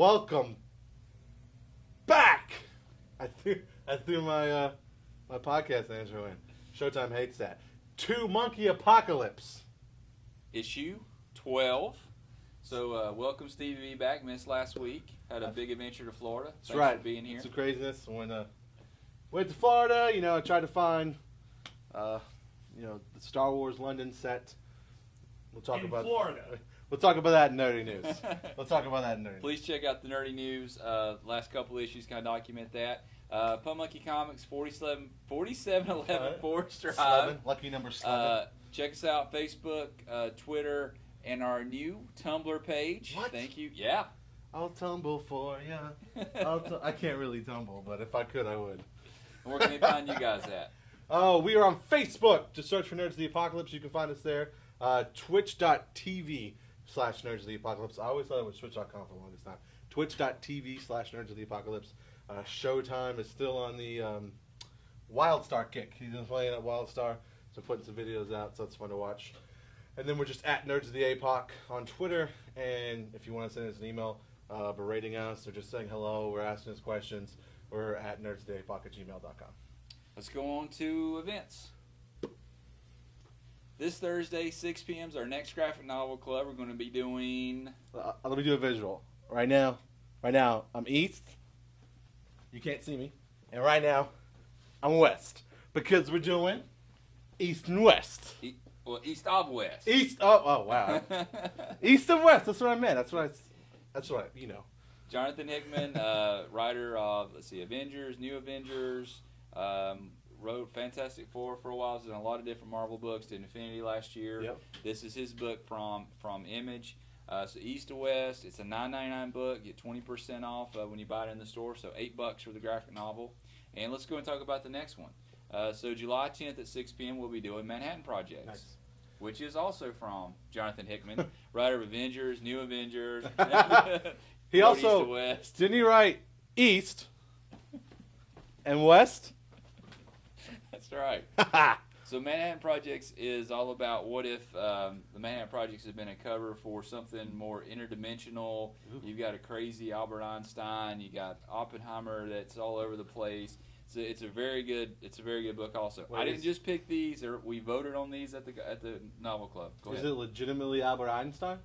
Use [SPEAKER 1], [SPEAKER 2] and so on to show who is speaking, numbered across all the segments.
[SPEAKER 1] Welcome back. I threw my my podcast intro in. Showtime hates that. Two Monkey Apocalypse.
[SPEAKER 2] Issue 12. So welcome Stevie B back. Missed last week. Had a big adventure to Florida.
[SPEAKER 1] That's
[SPEAKER 2] Thanks
[SPEAKER 1] right.
[SPEAKER 2] for being here.
[SPEAKER 1] Some craziness. Went to Florida. I tried to find the Star Wars London set. We'll talk about
[SPEAKER 3] Florida.
[SPEAKER 1] We'll talk about that in Nerdy News.
[SPEAKER 2] Please check out the Nerdy News. Last couple issues kind of document that. Pun Monkey Comics, 4711 Forest Drive.
[SPEAKER 1] Lucky number 7.
[SPEAKER 2] Check us out, Facebook, Twitter, and our new Tumblr page.
[SPEAKER 1] What?
[SPEAKER 2] Thank you. Yeah.
[SPEAKER 1] I'll tumble for ya. I can't really tumble, but if I could, I would.
[SPEAKER 2] And where can they find you guys at?
[SPEAKER 1] Oh, we are on Facebook. Just search for Nerds of the Apocalypse. You can find us there. Twitch.tv/Nerds of the Apocalypse. I always thought it was Twitch.com for the longest time. Twitch.tv/Nerds of the Apocalypse. Showtime is still on the WildStar kick. He's been playing at WildStar, so putting some videos out, so it's fun to watch. And then we're just at Nerds of the APOC on Twitter. And if you want to send us an email berating us or just saying hello, we're asking us questions, we're at nerdsoftheapoc@gmail.com.
[SPEAKER 2] Let's go on to events. This Thursday, 6 p.m. is our next graphic novel club. We're going to be doing...
[SPEAKER 1] Let me do a visual. Right now, I'm east. You can't see me. And right now, I'm west. Because we're doing east and west.
[SPEAKER 2] East of West.
[SPEAKER 1] Oh wow. East of west. That's what I meant. That's what
[SPEAKER 2] Jonathan Hickman, writer of, Avengers, New Avengers, wrote Fantastic Four for a while. He's done a lot of different Marvel books. Did Infinity last year.
[SPEAKER 1] Yep.
[SPEAKER 2] This is his book from Image. So East to West. It's a $9.99 book. Get 20% off when you buy it in the store. So $8 for the graphic novel. And let's go and talk about the next one. So July 10th at 6 p.m. we'll be doing Manhattan Projects.
[SPEAKER 1] Nice.
[SPEAKER 2] Which is also from Jonathan Hickman, writer of Avengers, New Avengers.
[SPEAKER 1] He also
[SPEAKER 2] East to West.
[SPEAKER 1] didn't he write east and west?
[SPEAKER 2] That's right. So Manhattan Projects is all about what if the Manhattan Projects has been a cover for something more interdimensional.
[SPEAKER 1] Ooh.
[SPEAKER 2] You've got a crazy Albert Einstein. You got Oppenheimer that's all over the place. So it's a very good book. Also, I didn't just pick these. We voted on these at the novel club. Go ahead.
[SPEAKER 1] Is it legitimately Albert Einstein,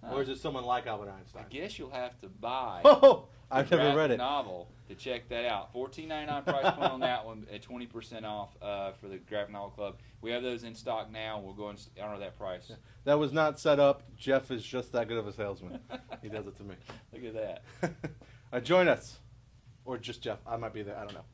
[SPEAKER 1] or is it someone like Albert Einstein?
[SPEAKER 2] I guess you'll have to buy.
[SPEAKER 1] Oh, I've never read it.
[SPEAKER 2] Novel to check that out. $14.99 price point on that one at 20% off for the graphic novel club. We have those in stock now. We'll go and honor that price.
[SPEAKER 1] Yeah. That was not set up. Jeff is just that good of a salesman. He does it to me.
[SPEAKER 2] Look at that.
[SPEAKER 1] Join us, or just Jeff. I might be there. I don't know.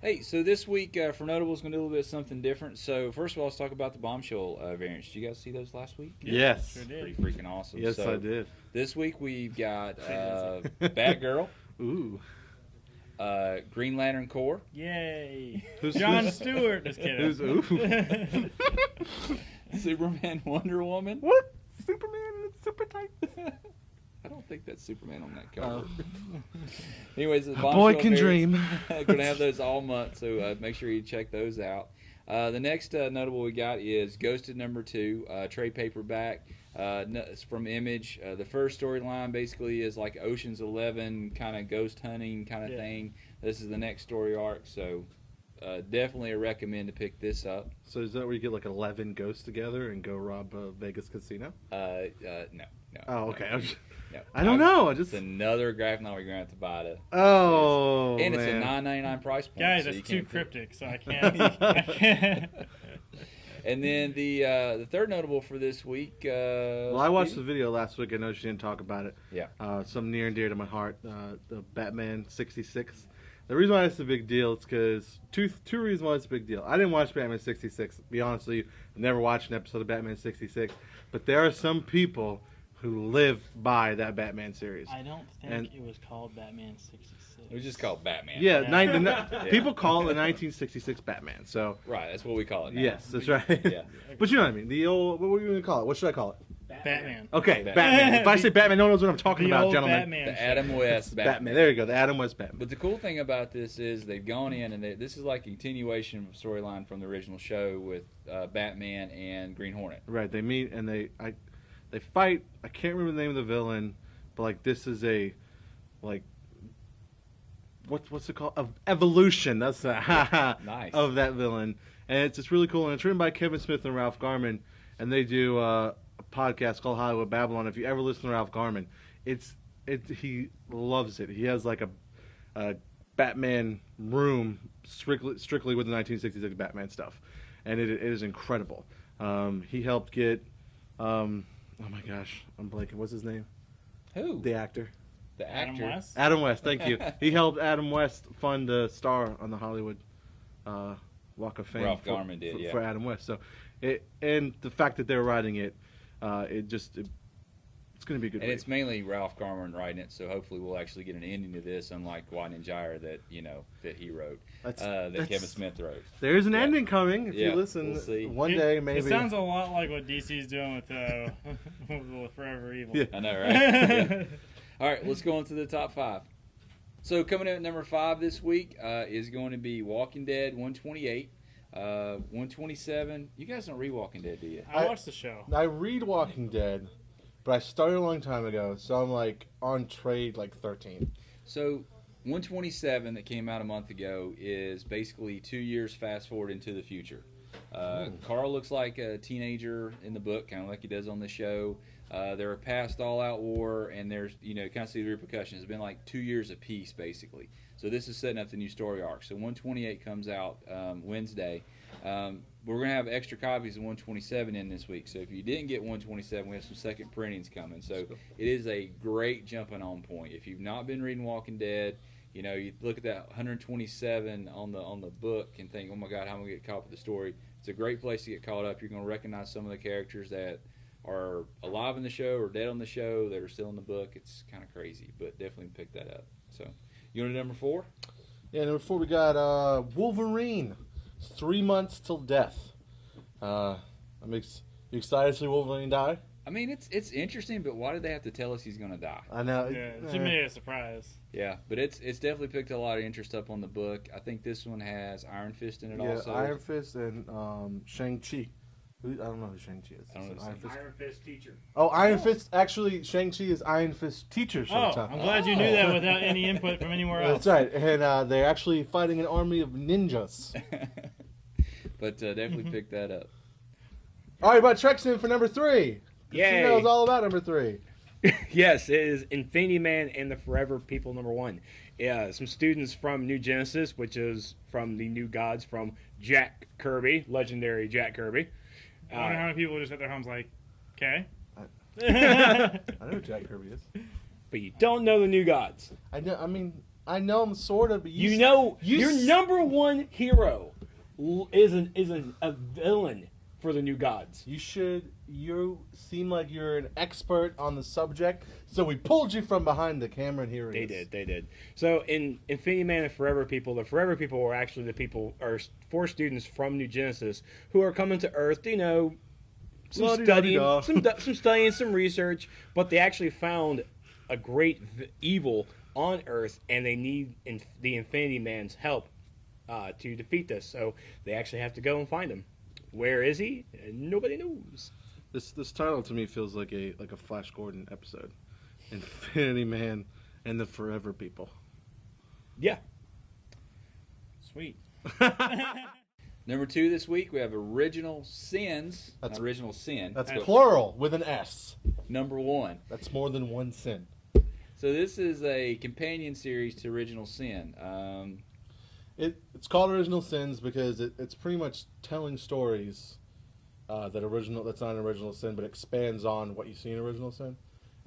[SPEAKER 2] Hey, so this week for Notables, going to do a little bit of something different. So first of all, let's talk about the Bombshell variants. Did you guys see those last week?
[SPEAKER 1] Yes.
[SPEAKER 3] Sure did.
[SPEAKER 2] Pretty freaking awesome.
[SPEAKER 1] Yes,
[SPEAKER 2] so
[SPEAKER 1] I did.
[SPEAKER 2] This week we've got Batgirl,
[SPEAKER 1] Ooh.
[SPEAKER 2] Green Lantern Corps,
[SPEAKER 3] Yay.
[SPEAKER 1] Who's
[SPEAKER 3] John Stewart. Just kidding.
[SPEAKER 1] Who's ooh?
[SPEAKER 2] Superman, Wonder Woman.
[SPEAKER 1] What? Superman and it's super tight.
[SPEAKER 2] I don't think that's Superman on that cover. Anyways, the
[SPEAKER 1] A boy can dream.
[SPEAKER 2] Going to have those all month, so make sure you check those out. The next notable we got is Ghosted #2, trade paperback. It's from Image. The first storyline basically is like Ocean's 11 kind of ghost hunting kind of thing. This is the next story arc, so definitely a recommend to pick this up.
[SPEAKER 1] So is that where you get like 11 ghosts together and go rob a Vegas casino?
[SPEAKER 2] No.
[SPEAKER 1] Oh, okay.
[SPEAKER 2] No.
[SPEAKER 1] I don't know.
[SPEAKER 2] It's another graphic novel you're going to have to buy to.
[SPEAKER 1] Oh,
[SPEAKER 2] and
[SPEAKER 1] man.
[SPEAKER 2] It's a $9.99 price point.
[SPEAKER 3] Guys,
[SPEAKER 2] so
[SPEAKER 3] that's
[SPEAKER 2] you
[SPEAKER 3] too
[SPEAKER 2] can't
[SPEAKER 3] cryptic, so I can't.
[SPEAKER 2] And then the third notable for this week.
[SPEAKER 1] Well, I watched the video last week. I know she didn't talk about it.
[SPEAKER 2] Yeah.
[SPEAKER 1] Some near and dear to my heart. The Batman 66. The reason why it's a big deal is because two reasons why it's a big deal. I didn't watch Batman 66. To be honest with you, I've never watched an episode of Batman 66. But there are some people who live by that Batman series.
[SPEAKER 3] I don't think it was called Batman 66.
[SPEAKER 2] It was just called Batman.
[SPEAKER 1] Yeah,
[SPEAKER 3] Yeah.
[SPEAKER 1] people call it the 1966 Batman. So
[SPEAKER 2] Right, that's what we call it now.
[SPEAKER 1] yes, that's right.
[SPEAKER 2] Yeah.
[SPEAKER 1] But you know what I mean. The old, what are you going to call it? What should I call it?
[SPEAKER 3] Batman.
[SPEAKER 1] Okay,
[SPEAKER 2] Batman.
[SPEAKER 1] Batman. If I say Batman, no one knows what I'm talking
[SPEAKER 3] The
[SPEAKER 1] about,
[SPEAKER 3] old
[SPEAKER 1] gentlemen.
[SPEAKER 3] Batman.
[SPEAKER 2] The Adam West
[SPEAKER 1] Batman. There you go. The Adam West Batman.
[SPEAKER 2] But the cool thing about this is they've gone in and this is like a continuation of a storyline from the original show with Batman and Green Hornet.
[SPEAKER 1] Right. They meet and they fight. I can't remember the name of the villain, but like this is a like what's it called? Evolution. That's
[SPEAKER 2] Nice.
[SPEAKER 1] of that villain, and it's just really cool. And it's written by Kevin Smith and Ralph Garman, and they do a podcast called Hollywood Babylon. If you ever listen to Ralph Garman, he loves it. He has like a Batman room strictly with the 1966 Batman stuff, and it is incredible. He helped get oh my gosh, I'm blanking. What's his name?
[SPEAKER 2] Who?
[SPEAKER 1] The actor.
[SPEAKER 2] The
[SPEAKER 3] Adam
[SPEAKER 2] actor.
[SPEAKER 3] West?
[SPEAKER 1] Adam West, thank you. He helped Adam West fund a star on the Hollywood Walk of Fame.
[SPEAKER 2] Ralph Garman did, yeah.
[SPEAKER 1] For Adam West. So, and the fact that they're writing it, it's going to be a good.
[SPEAKER 2] And
[SPEAKER 1] read.
[SPEAKER 2] it's mainly Ralph Garman writing it, so hopefully we'll actually get an ending to this, unlike White and Gyre that he wrote, that Kevin Smith wrote.
[SPEAKER 1] There's an
[SPEAKER 2] Yeah.
[SPEAKER 1] ending coming if
[SPEAKER 2] Yeah,
[SPEAKER 1] you listen.
[SPEAKER 2] we'll see.
[SPEAKER 1] One day, maybe.
[SPEAKER 3] It sounds a lot like what DC's doing with with Forever Evil.
[SPEAKER 1] Yeah.
[SPEAKER 2] I know, right? Yeah. All right, let's go on to the top 5. So coming in at number 5 this week is going to be Walking Dead 128, 127. You guys don't read Walking Dead, do you?
[SPEAKER 3] I watched the show.
[SPEAKER 1] I read Walking Dead, but I started a long time ago, so I'm like on trade like 13.
[SPEAKER 2] So 127 that came out a month ago is basically 2 years fast forward into the future. Carl looks like a teenager in the book, kind of like he does on the show. They're past all-out war, and there's, kind of see the repercussions. It's been like 2 years apiece, basically. So this is setting up the new story arc. So 128 comes out Wednesday. We're going to have extra copies of 127 in this week. So if you didn't get 127, we have some second printings coming. So it is a great jumping-on point. If you've not been reading Walking Dead, you look at that 127 on the book and think, oh my God, how am I going to get caught up with the story? It's a great place to get caught up. You're going to recognize some of the characters that are alive in the show or dead on the show that are still in the book. It's kind of crazy, but definitely pick that up. So, you want to number 4?
[SPEAKER 1] Yeah, number 4 we got Wolverine. 3 months till death. You excited to see Wolverine die?
[SPEAKER 2] I mean, it's interesting, but why did they have to tell us he's going to die?
[SPEAKER 1] I know.
[SPEAKER 3] Yeah, to me, it's a surprise.
[SPEAKER 2] Yeah, but it's definitely picked a lot of interest up on the book. I think this one has Iron Fist in it also.
[SPEAKER 1] Iron Fist and Shang-Chi. I don't know who Shang-Chi is.
[SPEAKER 2] I don't know.
[SPEAKER 4] Iron Fist teacher.
[SPEAKER 1] Oh, Iron Fist. Actually, Shang-Chi is Iron Fist teacher.
[SPEAKER 3] Oh,
[SPEAKER 1] Sometimes.
[SPEAKER 3] I'm glad you knew that without any input from anywhere else.
[SPEAKER 1] That's right. And they're actually fighting an army of ninjas.
[SPEAKER 2] But definitely pick that up.
[SPEAKER 1] All right, but Trek's in for number 3. She
[SPEAKER 4] Yay.
[SPEAKER 1] knows all about number 3.
[SPEAKER 4] Yes, it is Infinity Man and the Forever People number 1. Yeah, some students from New Genesis, which is from the New Gods from Jack Kirby, legendary Jack Kirby.
[SPEAKER 3] I wonder how many people just at their homes like, okay.
[SPEAKER 1] I know who Jack Kirby is.
[SPEAKER 4] But you don't know the New Gods.
[SPEAKER 1] I know. I mean, I know him sort of, but
[SPEAKER 4] You know your
[SPEAKER 1] s-
[SPEAKER 4] number one hero is a villain for the New Gods.
[SPEAKER 1] You seem like you're an expert on the subject, so we pulled you from behind the camera, and here it is.
[SPEAKER 4] They did. So in Infinity Man and Forever People, the Forever People were actually the people, or 4 students from New Genesis who are coming to Earth, some
[SPEAKER 1] La-di-da-di-da.
[SPEAKER 4] studying, some research, but they actually found a great evil on Earth, and they need the Infinity Man's help to defeat this. So they actually have to go and find him. Where is he? Nobody knows.
[SPEAKER 1] This title to me feels like a Flash Gordon episode. Infinity Man and the Forever People.
[SPEAKER 4] Yeah.
[SPEAKER 3] Sweet.
[SPEAKER 2] Number 2 this week, we have Original Sins.
[SPEAKER 1] That's-
[SPEAKER 2] Not Original Sin.
[SPEAKER 1] That's
[SPEAKER 2] but
[SPEAKER 1] plural with an S.
[SPEAKER 2] number 1.
[SPEAKER 1] That's more than one sin.
[SPEAKER 2] So this is a companion series to Original Sin.
[SPEAKER 1] It's called Original Sins because it's pretty much telling stories that's not an original sin, but expands on what you see in Original Sin.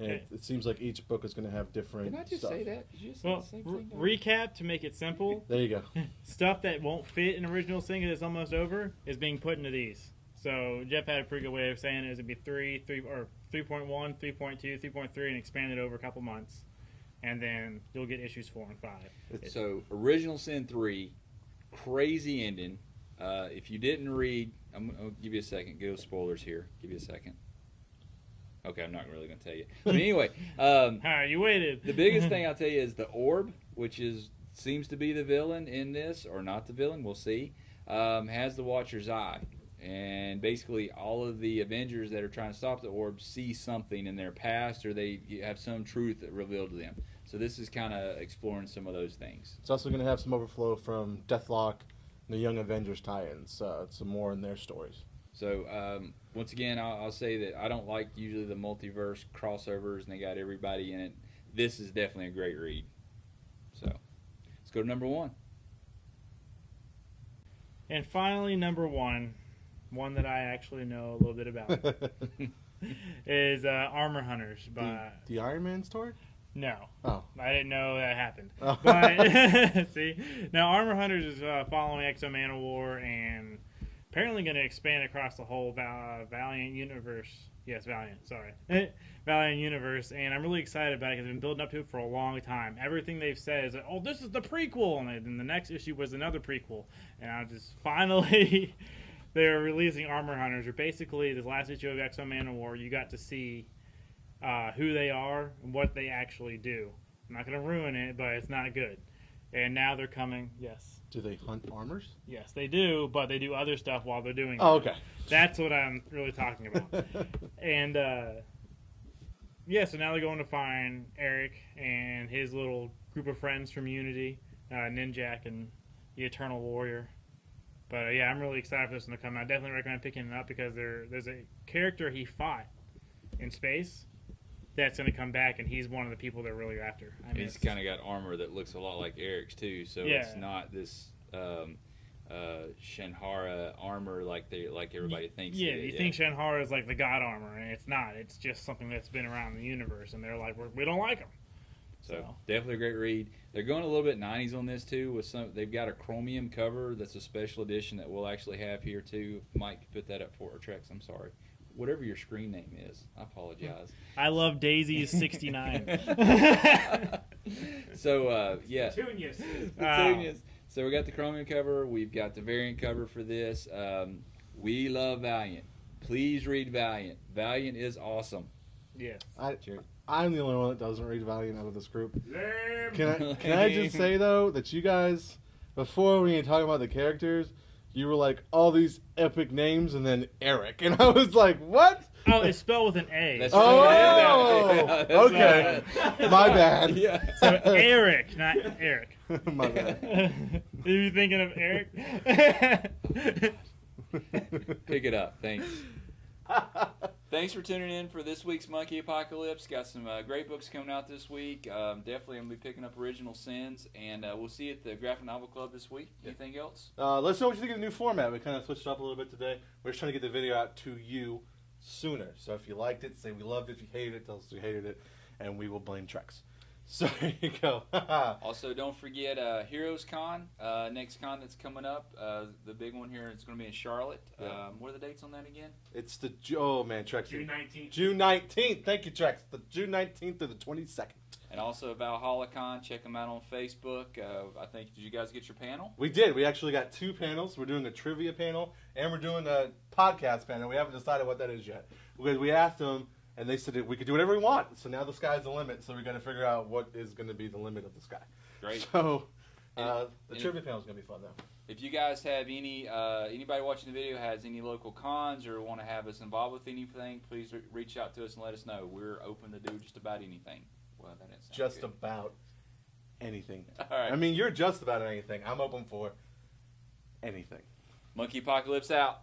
[SPEAKER 1] And
[SPEAKER 3] Okay.
[SPEAKER 1] it seems like each book is going to have different
[SPEAKER 2] Did I just
[SPEAKER 1] stuff.
[SPEAKER 2] say that? Did you just say
[SPEAKER 3] Well,
[SPEAKER 2] the same thing?
[SPEAKER 3] recap to make it simple.
[SPEAKER 1] There you go.
[SPEAKER 3] Stuff that won't fit in original sin because it's almost over is being put into these. So Jeff had a pretty good way of saying it. It'd be 3.1, 3.2, 3.3, and expanded over a couple months. And then you'll get issues 4 and 5.
[SPEAKER 2] So Original Sin 3, crazy ending. If you didn't read, I'll give you a second. Go spoilers here. Give you a second. Okay, I'm not really going to tell you. But anyway,
[SPEAKER 3] You waited.
[SPEAKER 2] the biggest thing I'll tell you is the orb, which seems to be the villain in this, or not the villain. We'll see. Has the Watcher's eye, and basically all of the Avengers that are trying to stop the orb see something in their past, or they have some truth that revealed to them. So this is kind of exploring some of those things.
[SPEAKER 1] It's also going to have some overflow from Deathlock and the Young Avengers tie-ins. Some more in their stories.
[SPEAKER 2] So once again, I'll say that I don't like usually the multiverse crossovers, and they got everybody in it. This is definitely a great read. So let's go to number 1.
[SPEAKER 3] And finally, number one that I actually know a little bit about, is Armor Hunters by...
[SPEAKER 1] The Iron Man story?
[SPEAKER 3] No.
[SPEAKER 1] Oh.
[SPEAKER 3] I didn't know that happened.
[SPEAKER 1] Oh.
[SPEAKER 3] But, see? Now, Armor Hunters is following Exo Manowar and apparently going to expand across the whole Valiant universe. Yes, Valiant, sorry. Valiant universe, and I'm really excited about it because I've been building up to it for a long time. Everything they've said is like, oh, this is the prequel, and then the next issue was another prequel. And I just finally, they're releasing Armor Hunters, or basically this last issue of Exo Manowar, you got to see who they are and what they actually do. I'm not going to ruin it, but it's not good. And now they're coming, yes.
[SPEAKER 1] Do they hunt armors?
[SPEAKER 3] Yes, they do, but they do other stuff while they're doing it.
[SPEAKER 1] Oh, okay.
[SPEAKER 3] That's what I'm really talking about. And, yeah, so now they're going to find Eric and his little group of friends from Unity, Ninjak and the Eternal Warrior. But, yeah, I'm really excited for this one to come out. I definitely recommend picking it up because there's a character he fought in space that's going to come back, and he's one of the people they're really after.
[SPEAKER 2] He's kind of got armor that looks a lot like Eric's too, so
[SPEAKER 3] Yeah.
[SPEAKER 2] it's not this Shanhara armor like everybody thinks.
[SPEAKER 3] Yeah, you think Shanhara is like the god armor, and it's not. It's just something that's been around the universe, and they're like, we don't like him.
[SPEAKER 2] So definitely a great read. They're going a little bit 90s on this too. With they've got a chromium cover that's a special edition that we'll actually have here too. Mike, put that up for our Trex. I'm sorry. Whatever your screen name is, I apologize.
[SPEAKER 3] I love Daisy's 69.
[SPEAKER 2] So yeah,
[SPEAKER 3] Petunias.
[SPEAKER 2] Petunias. So we got the chromium cover. We've got the variant cover for this. We love Valiant. Please read Valiant. Valiant is awesome.
[SPEAKER 3] Yes.
[SPEAKER 1] I'm the only one that doesn't read Valiant out of this group. Can I just say though that you guys, before when you talk about the characters, you were like all these epic names and then Eric, and I was like, what?
[SPEAKER 3] Oh, it's spelled with an A.
[SPEAKER 2] That's
[SPEAKER 1] Oh, okay. My bad.
[SPEAKER 2] Yeah.
[SPEAKER 3] So Eric, not Eric.
[SPEAKER 1] My bad.
[SPEAKER 3] Are you thinking of Eric?
[SPEAKER 2] Pick it up. Thanks. Thanks for tuning in for this week's Monkey Apocalypse. Got some great books coming out this week. Definitely going to be picking up Original Sins, and we'll see you at the Graphic Novel Club this week. Anything else?
[SPEAKER 1] Let's know what you think of the new format. We kind of switched it up a little bit today. We're just trying to get the video out to you sooner. So if you liked it, say we loved it. If you hated it, tell us you hated it, and we will blame Trex. So there you go.
[SPEAKER 2] Also, don't forget Heroes Con, next con that's coming up. The big one here is going to be in Charlotte.
[SPEAKER 1] Yeah.
[SPEAKER 2] What are the dates on that again?
[SPEAKER 1] It's the Trex.
[SPEAKER 3] June 19th.
[SPEAKER 1] June 19th. Thank you, Trex. The June 19th to the 22nd.
[SPEAKER 2] And also Valhalla Con. Check them out on Facebook. I think, did you guys get your panel?
[SPEAKER 1] We did. We actually got 2 panels. We're doing a trivia panel, and we're doing a podcast panel. We haven't decided what that is yet. Because we asked them, and they said we could do whatever we want. So now the sky's the limit. So we got to figure out what is going to be the limit of the sky.
[SPEAKER 2] Great.
[SPEAKER 1] So the trivia panel is going to be fun, though.
[SPEAKER 2] If you guys have anybody watching the video has any local cons or want to have us involved with anything, please reach out to us and let us know. We're open to do just about anything. Well, that didn't sound
[SPEAKER 1] Just
[SPEAKER 2] good.
[SPEAKER 1] about anything.
[SPEAKER 2] All right.
[SPEAKER 1] I mean, you're just about anything. I'm open for anything.
[SPEAKER 2] Monkey Apocalypse out.